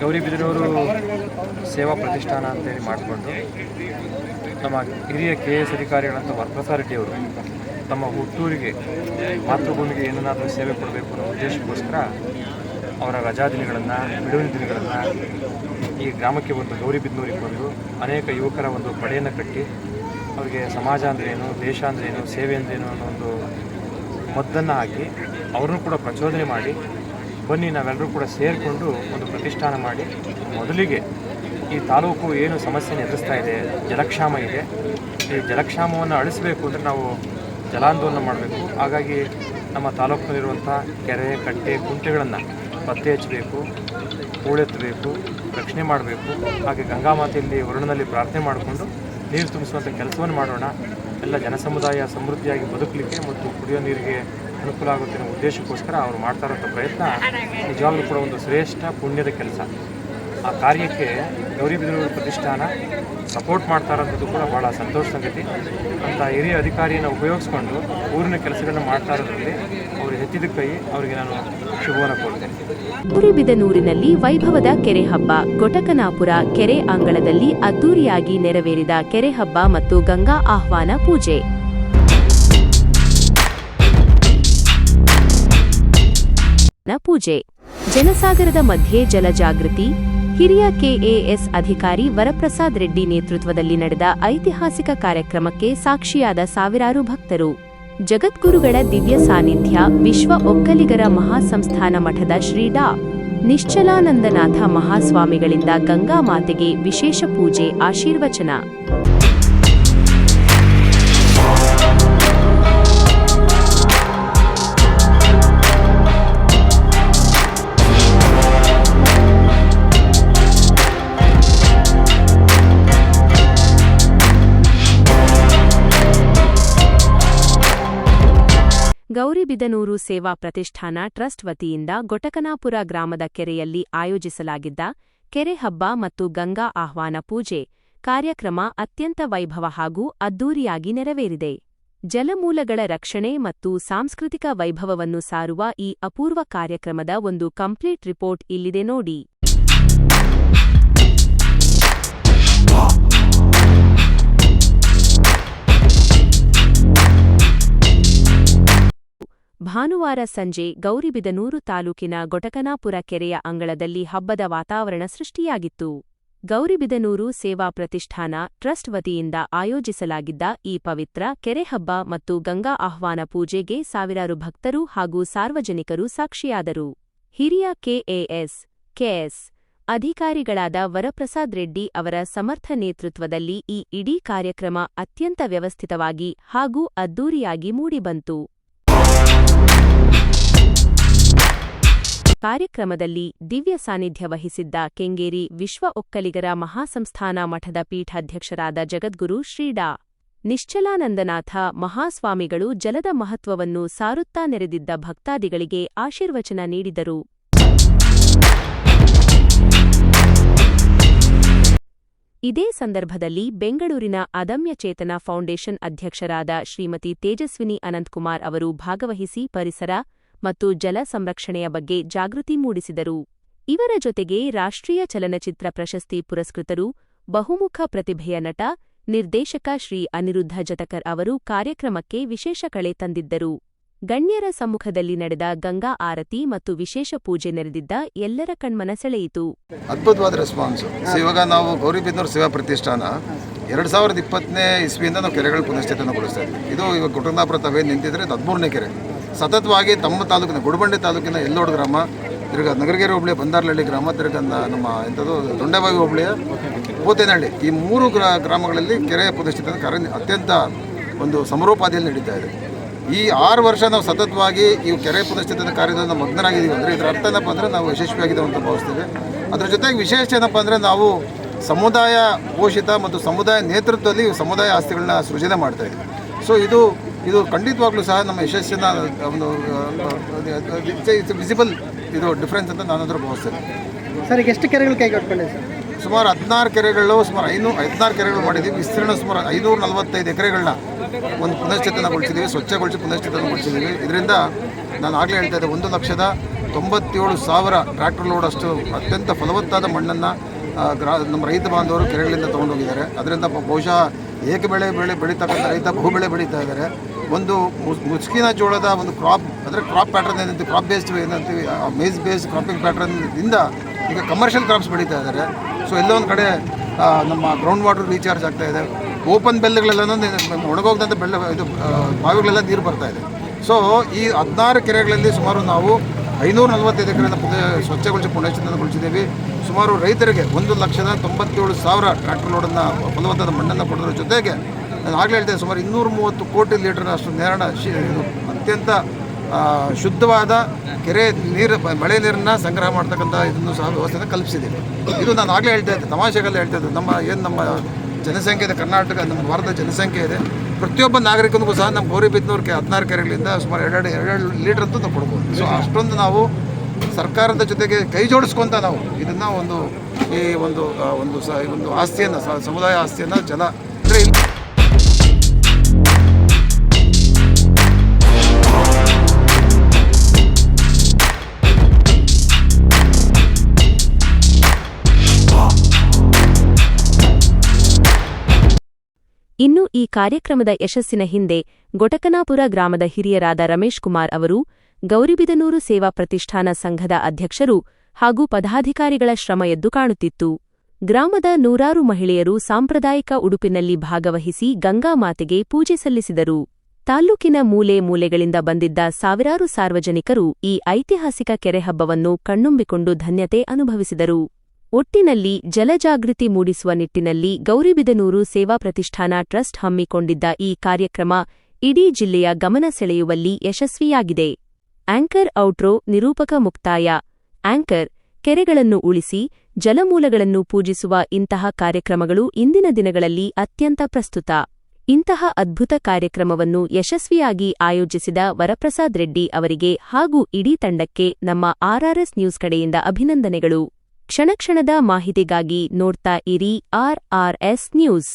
ಗೌರಿಬಿದನೂರು ಸೇವಾ ಪ್ರತಿಷ್ಠಾನ ಅಂತೇಳಿ ಮಾಡಿಕೊಂಡು ನಮ್ಮ ಹಿರಿಯ KS ಅಧಿಕಾರಿಗಳಂತ ವರಪ್ರಸಾದ್ ರೆಡ್ಡಿಯವರು ತಮ್ಮ ಹುಟ್ಟೂರಿಗೆ ಮಾತೃಭೂಮಿಗೆ ಏನನ್ನಾದರೂ ಸೇವೆ ಕೊಡಬೇಕು ಅನ್ನೋ ಉದ್ದೇಶಕ್ಕೋಸ್ಕರ ಅವರ ರಜಾದಿನಗಳನ್ನು ಬಿಡುವಿನ ದಿನಗಳನ್ನು ಈ ಗ್ರಾಮಕ್ಕೆ ಬಂದು ಗೌರಿಬಿದನೂರಿಗೆ ಬಂದು ಅನೇಕ ಯುವಕರ ಒಂದು ಪಡೆಯನ್ನು ಕಟ್ಟಿ ಅವರಿಗೆ ಸಮಾಜ ಅಂದ್ರೇನು, ದೇಶ ಅಂದ್ರೇನು, ಸೇವೆ ಅಂದ್ರೇನು ಅನ್ನೋ ಒಂದು ಮದ್ದನ್ನು ಹಾಕಿ ಅವ್ರನ್ನೂ ಕೂಡ ಪ್ರಚೋದನೆ ಮಾಡಿ ಬನ್ನಿ ನಾವೆಲ್ಲರೂ ಕೂಡ ಸೇರಿಕೊಂಡು ಒಂದು ಪ್ರತಿಷ್ಠಾನ ಮಾಡಿ ಮೊದಲಿಗೆ ಈ ತಾಲೂಕು ಏನು ಸಮಸ್ಯೆಯನ್ನು ಎದುರಿಸ್ತಾ ಇದೆ, ಜಲಕ್ಷಾಮ ಇದೆ, ಈ ಜಲಕ್ಷಾಮವನ್ನು ಅಳಿಸಬೇಕು ಅಂದರೆ ನಾವು ಜಲಾಂದೋಲನ ಮಾಡಬೇಕು. ಹಾಗಾಗಿ ನಮ್ಮ ತಾಲೂಕಿನಲ್ಲಿರುವಂಥ ಕೆರೆ, ಕಟ್ಟೆ, ಕುಂಟೆಗಳನ್ನು ಪತ್ತೆ ಹಚ್ಚಬೇಕು, ಹೂಳೆತ್ತಬೇಕು, ರಕ್ಷಣೆ ಮಾಡಬೇಕು. ಹಾಗೆ ಗಂಗಾ ಮಾತೆಯಲ್ಲಿ ವರುಣನಲ್ಲಿ ಪ್ರಾರ್ಥನೆ ಮಾಡಿಕೊಂಡು ನೀರು ತುಂಬಿಸುವಂಥ ಕೆಲಸವನ್ನು ಮಾಡೋಣ. ಎಲ್ಲ ಜನಸಮುದಾಯ ಸಮೃದ್ಧಿಯಾಗಿ ಬದುಕಲಿಕ್ಕೆ ಮತ್ತು ಕುಡಿಯೋ ನೀರಿಗೆ ಅನುಕೂಲ ಆಗುತ್ತೆ ಅನ್ನೋ ಉದ್ದೇಶಕ್ಕೋಸ್ಕರ ಅವರು ಮಾಡ್ತಾ ಇರೋಂಥ ಪ್ರಯತ್ನ ನಿಜವಾಗ್ಲೂ ಕೂಡ ಒಂದು ಶ್ರೇಷ್ಠ ಪುಣ್ಯದ ಕೆಲಸ. ಆ ಕಾರ್ಯಕ್ಕೆ ಗೌರಿಬಿದನೂರು ಪ್ರತಿಷ್ಠಾನ ಸಪೋರ್ಟ್ ಮಾಡ್ತಾ ಇರೋಂಥದ್ದು ಕೂಡ ಭಾಳ ಸಂತೋಷ ಸಂಗತಿ. ಅಂಥ ಹಿರಿಯ ಅಧಿಕಾರಿಯನ್ನು ಉಪಯೋಗಿಸ್ಕೊಂಡು ಊರಿನ ಕೆಲಸಗಳನ್ನ ಮಾಡ್ತಾ ಇರೋದ್ರಲ್ಲಿ ಅವರು ಎತ್ತಿದ ಕೈ, ಅವರಿಗೆ ನಾನು ಶುಭವನ್ನು ಕೋರ್ತೇನೆ. ಗೌರಿಬಿದನೂರಿನಲ್ಲಿ ವೈಭವದ ಕೆರೆ ಹಬ್ಬ. ಗೊಟಕನಾಪುರ ಕೆರೆ ಅಂಗಳದಲ್ಲಿ ಅದ್ದೂರಿಯಾಗಿ ನೆರವೇರಿದ ಕೆರೆ ಹಬ್ಬ ಮತ್ತು ಗಂಗಾ ಆಹ್ವಾನ ಪೂಜೆ. ಜನಸಾಗರದ ಮಧ್ಯೆ ಜಲಜಾಗೃತಿ. ಹಿರಿಯ KAS ಅಧಿಕಾರಿ ವರಪ್ರಸಾದ್ ರೆಡ್ಡಿ ನೇತೃತ್ವದಲ್ಲಿ ನಡೆದ ಐತಿಹಾಸಿಕ ಕಾರ್ಯಕ್ರಮಕ್ಕೆ ಸಾಕ್ಷಿಯಾದ ಸಾವಿರಾರು ಭಕ್ತರು. ಜಗದ್ಗುರುಗಳ ದಿವ್ಯ ಸಾನ್ನಿಧ್ಯ. ವಿಶ್ವ ಒಕ್ಕಲಿಗರ ಮಹಾಸಂಸ್ಥಾನ ಮಠದ ಶ್ರೀ ಡಾ. ನಿಶ್ಚಲಾನಂದನಾಥ ಮಹಾಸ್ವಾಮಿಗಳಿಂದ ಗಂಗಾ ಮಾತೆಗೆ ವಿಶೇಷ ಪೂಜೆ, ಆಶೀರ್ವಚನ. ಗೌರಿಬಿದನೂರು ಸೇವಾ ಪ್ರತಿಷ್ಠಾನ ಟ್ರಸ್ಟ್ ವತಿಯಿಂದ ಗೊಟಕನಾಪುರ ಗ್ರಾಮದ ಕೆರೆಯಲ್ಲಿ ಆಯೋಜಿಸಲಾಗಿದ್ದ ಕೆರೆ ಹಬ್ಬ ಮತ್ತು ಗಂಗಾ ಆಹ್ವಾನ ಪೂಜೆ ಕಾರ್ಯಕ್ರಮ ಅತ್ಯಂತ ವೈಭವ ಹಾಗೂ ಅದ್ದೂರಿಯಾಗಿ ನೆರವೇರಿದೆ. ಜಲಮೂಲಗಳ ರಕ್ಷಣೆ ಮತ್ತು ಸಾಂಸ್ಕೃತಿಕ ವೈಭವವನ್ನು ಸಾರುವ ಈ ಅಪೂರ್ವ ಕಾರ್ಯಕ್ರಮದ ಒಂದು ಕಂಪ್ಲೀಟ್ ರಿಪೋರ್ಟ್ ಇಲ್ಲಿದೆ ನೋಡಿ. ಭಾನುವಾರ ಸಂಜೆ ಗೌರಿಬಿದನೂರು ತಾಲೂಕಿನ ಗೊಟಕನಾಪುರ ಕೆರೆಯ ಅಂಗಳದಲ್ಲಿ ಹಬ್ಬದ ವಾತಾವರಣ ಸೃಷ್ಟಿಯಾಗಿತ್ತು. ಗೌರಿಬಿದನೂರು ಸೇವಾ ಪ್ರತಿಷ್ಠಾನ ಟ್ರಸ್ಟ್ ವತಿಯಿಂದ ಆಯೋಜಿಸಲಾಗಿದ್ದ ಈ ಪವಿತ್ರ ಕೆರೆ ಹಬ್ಬ ಮತ್ತು ಗಂಗಾ ಆಹ್ವಾನ ಪೂಜೆಗೆ ಸಾವಿರಾರು ಭಕ್ತರು ಹಾಗೂ ಸಾರ್ವಜನಿಕರು ಸಾಕ್ಷಿಯಾದರು. ಹಿರಿಯ KS ಅಧಿಕಾರಿಗಳಾದ ವರಪ್ರಸಾದ್ ರೆಡ್ಡಿ ಅವರ ಸಮರ್ಥ ನೇತೃತ್ವದಲ್ಲಿ ಈ ಇಡೀ ಕಾರ್ಯಕ್ರಮ ಅತ್ಯಂತ ವ್ಯವಸ್ಥಿತವಾಗಿ ಹಾಗೂ ಅದ್ದೂರಿಯಾಗಿ ಮೂಡಿಬಂತು. ಕಾರ್ಯಕ್ರಮದಲ್ಲಿ ದಿವ್ಯ ಸಾನ್ನಿಧ್ಯ ವಹಿಸಿದ್ದ ಕೆಂಗೇರಿ ವಿಶ್ವ ಒಕ್ಕಲಿಗರ ಮಹಾಸಂಸ್ಥಾನ ಮಠದ ಪೀಠಾಧ್ಯಕ್ಷರಾದ ಜಗದ್ಗುರು ಶ್ರೀ ಡಾ. ನಿಶ್ಚಲಾನಂದನಾಥ ಮಹಾಸ್ವಾಮಿಗಳು ಜಲದ ಮಹತ್ವವನ್ನು ಸಾರುತ್ತಾ ನೆರೆದಿದ್ದ ಭಕ್ತಾದಿಗಳಿಗೆ ಆಶೀರ್ವಚನ ನೀಡಿದರು. ಇದೇ ಸಂದರ್ಭದಲ್ಲಿ ಬೆಂಗಳೂರಿನ ಅದಮ್ಯ ಚೇತನ ಫೌಂಡೇಶನ್ ಅಧ್ಯಕ್ಷರಾದ ಶ್ರೀಮತಿ ತೇಜಸ್ವಿನಿ ಅನಂತಕುಮಾರ್ ಅವರು ಭಾಗವಹಿಸಿ ಪರಿಸರ ಮತ್ತು ಜಲ ಸಂರಕ್ಷಣೆಯ ಬಗ್ಗೆ ಜಾಗೃತಿ ಮೂಡಿಸಿದರು. ಇವರ ಜೊತೆಗೆ ರಾಷ್ಟ್ರೀಯ ಚಲನಚಿತ್ರ ಪ್ರಶಸ್ತಿ ಪುರಸ್ಕೃತರು, ಬಹುಮುಖ ಪ್ರತಿಭೆಯ ನಟ, ನಿರ್ದೇಶಕ ಶ್ರೀ ಅನಿರುದ್ಧ ಜತಕರ್ ಅವರು ಕಾರ್ಯಕ್ರಮಕ್ಕೆ ವಿಶೇಷ ಕಳೆ ತಂದಿದ್ದರು. ಗಣ್ಯರ ಸಮ್ಮುಖದಲ್ಲಿ ನಡೆದ ಗಂಗಾ ಆರತಿ ಮತ್ತು ವಿಶೇಷ ಪೂಜೆ ನೆರೆದಿದ್ದ ಎಲ್ಲರ ಕಣ್ಮನ ಸೆಳೆಯಿತು. ಅದ್ಭುತವಾದ ರೆಸ್ಪಾನ್ಸ್. ಇವಾಗ ನಾವು ಗೌರಿಬಿದನೂರು ಸೇವಾ ಪ್ರತಿಷ್ಠಾನ 2020ನೇ ಇಸ್ವಿಯಿಂದ ನಾವು ಕೆರೆಗಳ ಪುನಶ್ಚೇತನಗೊಳಿಸ್ತಾ ಇದ್ವಿ. ಇದು ಇವಾಗ ಗೊಟಕನಾಪುರ ತಾವೇ ನಿಂತಿದ್ರೆ 13ನೇ ಕೆರೆ. ಸತತವಾಗಿ ತಮ್ಮ ತಾಲೂಕಿನ ಗುಡಬಂಡೆ ತಾಲೂಕಿನ ಎಲ್ಲೋಡು ಗ್ರಾಮ, ತಿರ್ಗ ನಗರಗೆರೆ ಹೋಬಳಿಯ ಬಂದಾರ್ಲಹಳ್ಳಿ ಗ್ರಾಮ, ತಿರ್ಗ ನಮ್ಮ ಎಂಥದ್ದು ದೊಂಡಬಾವಿ ಹೋಬಳಿಯ ಪೋತೇನಹಳ್ಳಿ, ಈ 3 ಗ್ರಾಮಗಳಲ್ಲಿ ಕೆರೆಯ ಪುನಶ್ಚೇತನ ಕಾರ್ಯ ಅತ್ಯಂತ ಒಂದು ಸಮರೋಪಾದಿಯಲ್ಲಿ ನಡೀತಾ ಇದೆ. ಈ 6 ವರ್ಷ ನಾವು ಸತತವಾಗಿ ಈ ಕೆರೆ ಪುನಶ್ಚೇತನ ಕಾರ್ಯದಲ್ಲಿ ಮಗ್ನರಾಗಿದ್ದೀವಿ ಅಂದರೆ ಇದರ ಅರ್ಥ ಏನಪ್ಪ ಅಂದರೆ ನಾವು ಯಶಸ್ವಿಯಾಗಿದ್ದೇವೆ ಅಂತ ಭಾವಿಸ್ತೀವಿ. ಅದ್ರ ಜೊತೆಗೆ ವಿಶೇಷ ಏನಪ್ಪ ಅಂದರೆ ನಾವು ಸಮುದಾಯ ಪೋಷಿತ ಮತ್ತು ಸಮುದಾಯ ನೇತೃತ್ವದಲ್ಲಿ ಸಮುದಾಯ ಆಸ್ತಿಗಳನ್ನ ಸೃಜನೆ ಮಾಡ್ತಾ ಇದ್ದೀವಿ. ಸೊ ಇದು ಖಂಡಿತವಾಗ್ಲೂ ಸಹ ನಮ್ಮ ಯಶಸ್ಸಿನ ಒಂದು ಇಟ್ಸ್ ವಿಸಿಬಲ್ ಇದು ಡಿಫ್ರೆನ್ಸ್ ಅಂತ ನಾನಾದರೂ ಭಾವಿಸ್ತೇನೆ. ಸರ್, ಈಗ ಎಷ್ಟು ಕೆರೆಗಳು ಕೈಗೆತ್ತಿಕೊಂಡಿದೆ ಸರ್? ಸುಮಾರು 16 ಕೆರೆಗಳು, ಸುಮಾರು 16 ಕೆರೆಗಳು ಮಾಡಿದ್ದೀವಿ. ವಿಸ್ತೀರ್ಣ ಸುಮಾರು 545 ಎಕರೆಗಳನ್ನ ಒಂದು ಪುನಶ್ಚೇತನಗೊಳಿಸಿದ್ದೀವಿ, ಸ್ವಚ್ಛಗೊಳಿಸಿ ಪುನಶ್ಚೇತನಗೊಳಿಸಿದ್ದೀವಿ. ಇದರಿಂದ ನಾನು ಆಗಲೇ ಹೇಳ್ತಾ ಇದ್ದೆ 1,00,000 97,000 ಟ್ರ್ಯಾಕ್ಟರ್ ಲೋಡ್ ಅಷ್ಟು ಅತ್ಯಂತ ಫಲವತ್ತಾದ ಮಣ್ಣನ್ನು ನಮ್ಮ ರೈತ ಬಾಂಧವರು ಕೆರೆಗಳಿಂದ ತೊಗೊಂಡೋಗಿದ್ದಾರೆ. ಅದರಿಂದ ಬಹುಶಃ ಏಕಬೆಳೆ ಬೆಳೀತಕ್ಕಂಥ ರೈತ ಬಹುಬೆಳೆ ಬೆಳೀತಾ ಇದ್ದಾರೆ. ಒಂದು ಮುಸ್ಕಿನ ಜೋಳದ ಒಂದು ಕ್ರಾಪ್ ಅಂದರೆ ಕ್ರಾಪ್ ಪ್ಯಾಟ್ರನ್ ಏನಂತೀವಿ, ಕ್ರಾಪ್ ಬೇಸ್ಡ್ ಏನಂತೀವಿ, ಮೇಸ್ ಬೇಸ್ಡ್ ಕ್ರಾಪಿಂಗ್ ಪ್ಯಾಟ್ರನ್ನಿಂದ ಈಗ ಕಮರ್ಷಿಯಲ್ ಕ್ರಾಪ್ಸ್ ಬೆಳೀತಾ ಇದ್ದಾರೆ. ಸೊ ಎಲ್ಲೋ ಒಂದು ಕಡೆ ನಮ್ಮ ಗ್ರೌಂಡ್ ವಾಟರ್ ರೀಚಾರ್ಜ್ ಆಗ್ತಾ ಇದೆ. ಓಪನ್ ಬೆಲ್ಗಳೆಲ್ಲನೂ ಒಣಗೋಗದಂಥ ಇದು ಬಾವಿಗಳೆಲ್ಲ ನೀರು ಬರ್ತಾ ಇದೆ. ಸೊ ಈ 16 ಕೆರೆಗಳಲ್ಲಿ ಸುಮಾರು ನಾವು 545 ಎಕರೆಯನ್ನು ಸ್ವಚ್ಛಗೊಳಿಸಿ ಪುನಶ್ಚೇತನಗೊಳಿಸಿದ್ದೀವಿ. ಸುಮಾರು ರೈತರಿಗೆ 1,97,000 ಟ್ರ್ಯಾಕ್ಟರ್ ಲೋಡನ್ನು ಫಲವತ್ತಾದ ಮಣ್ಣನ್ನು ಕೊಡೋದ್ರ ಜೊತೆಗೆ ನಾನು ಆಗಲೇ ಹೇಳ್ತೇನೆ, ಸುಮಾರು 230 ಕೋಟಿ ಲೀಟರ್ ಅಷ್ಟು ನೇರಣ ಇದು ಅತ್ಯಂತ ಶುದ್ಧವಾದ ಕೆರೆ ನೀರು, ಮಳೆ ನೀರನ್ನು ಸಂಗ್ರಹ ಮಾಡ್ತಕ್ಕಂಥ ಇದನ್ನು ಸಹ ವ್ಯವಸ್ಥೆಯನ್ನು ಕಲ್ಪಿಸಿದ್ದೀವಿ. ಇದು ನಾನು ಆಗಲೇ ಹೇಳ್ತಾ ಇದ್ದೆ, ತಮಾಷೆಗೆಲ್ಲ ಹೇಳ್ತಾ ಇದ್ದೆ, ನಮ್ಮ ಜನಸಂಖ್ಯೆ ಇದೆ, ಕರ್ನಾಟಕ ನಮ್ಮ ಭಾರತದ ಜನಸಂಖ್ಯೆ ಇದೆ. ಪ್ರತಿಯೊಬ್ಬ ನಾಗರಿಕನಿಗೂ ಸಹ ನಮ್ಮ ಗೌರಿಬಿದನೂರು 16 ಕೆರೆಗಳಿಂದ ಸುಮಾರು 2 ಲೀಟರ್ ಅಂತೂ ನಾವು ಕೊಡ್ಬೋದು. ಸೊ ಅಷ್ಟೊಂದು ನಾವು ಸರ್ಕಾರದ ಜೊತೆಗೆ ಕೈ ಜೋಡಿಸ್ಕೊಂತ ನಾವು ಇದನ್ನು ಒಂದು ಆಸ್ತಿಯನ್ನು, ಸಮುದಾಯ ಆಸ್ತಿಯನ್ನು ಜಲ ಅಂದರೆ ಇನ್ನು ಈ ಕಾರ್ಯಕ್ರಮದ ಯಶಸ್ಸಿನ ಹಿಂದೆ ಗೊಟಕನಾಪುರ ಗ್ರಾಮದ ಹಿರಿಯರಾದ ರಮೇಶ್ ಕುಮಾರ್ ಅವರು, ಗೌರಿಬಿದನೂರು ಸೇವಾ ಪ್ರತಿಷ್ಠಾನ ಸಂಘದ ಅಧ್ಯಕ್ಷರು ಹಾಗೂ ಪದಾಧಿಕಾರಿಗಳ ಶ್ರಮ ಎದ್ದು ಕಾಣುತ್ತಿತ್ತು. ಗ್ರಾಮದ ನೂರಾರು ಮಹಿಳೆಯರು ಸಾಂಪ್ರದಾಯಿಕ ಉಡುಪಿನಲ್ಲಿ ಭಾಗವಹಿಸಿ ಗಂಗಾಮಾತೆಗೆ ಪೂಜೆ ಸಲ್ಲಿಸಿದರು. ತಾಲ್ಲೂಕಿನ ಮೂಲೆ ಮೂಲೆಗಳಿಂದ ಬಂದಿದ್ದ ಸಾವಿರಾರು ಸಾರ್ವಜನಿಕರು ಈ ಐತಿಹಾಸಿಕ ಕೆರೆಹಬ್ಬವನ್ನು ಕಣ್ಣುಂಬಿಕೊಂಡು ಧನ್ಯತೆ ಅನುಭವಿಸಿದರು. ಒಟ್ಟಿನಲ್ಲಿ ಜಲಜಾಗೃತಿ ಮೂಡಿಸುವ ನಿಟ್ಟಿನಲ್ಲಿ ಗೌರಿಬಿದನೂರು ಸೇವಾ ಪ್ರತಿಷ್ಠಾನ ಟ್ರಸ್ಟ್ ಹಮ್ಮಿಕೊಂಡಿದ್ದ ಈ ಕಾರ್ಯಕ್ರಮ ಇಡೀ ಜಿಲ್ಲೆಯ ಗಮನ ಸೆಳೆಯುವಲ್ಲಿ ಯಶಸ್ವಿಯಾಗಿದೆ. ಆಂಕರ್ ಔಟ್ರೋ ನಿರೂಪಕ ಮುಕ್ತಾಯ. ಆಂಕರ್ ಕೆರೆಗಳನ್ನು ಉಳಿಸಿ ಜಲಮೂಲಗಳನ್ನು ಪೂಜಿಸುವ ಇಂತಹ ಕಾರ್ಯಕ್ರಮಗಳು ಇಂದಿನ ದಿನಗಳಲ್ಲಿ ಅತ್ಯಂತ ಪ್ರಸ್ತುತ. ಇಂತಹ ಅದ್ಭುತ ಕಾರ್ಯಕ್ರಮವನ್ನು ಯಶಸ್ವಿಯಾಗಿ ಆಯೋಜಿಸಿದ ವರಪ್ರಸಾದ್ ರೆಡ್ಡಿ ಅವರಿಗೆ ಹಾಗೂ ಇಡೀ ತಂಡಕ್ಕೆ ನಮ್ಮ RRS ನ್ಯೂಸ್ ಕಡೆಯಿಂದ ಅಭಿನಂದನೆಗಳು. ಕ್ಷಣಕ್ಷಣದ ಮಾಹಿತಿಗಾಗಿ ನೋಡ್ತಾ ಇರಿ RRS ನ್ಯೂಸ್.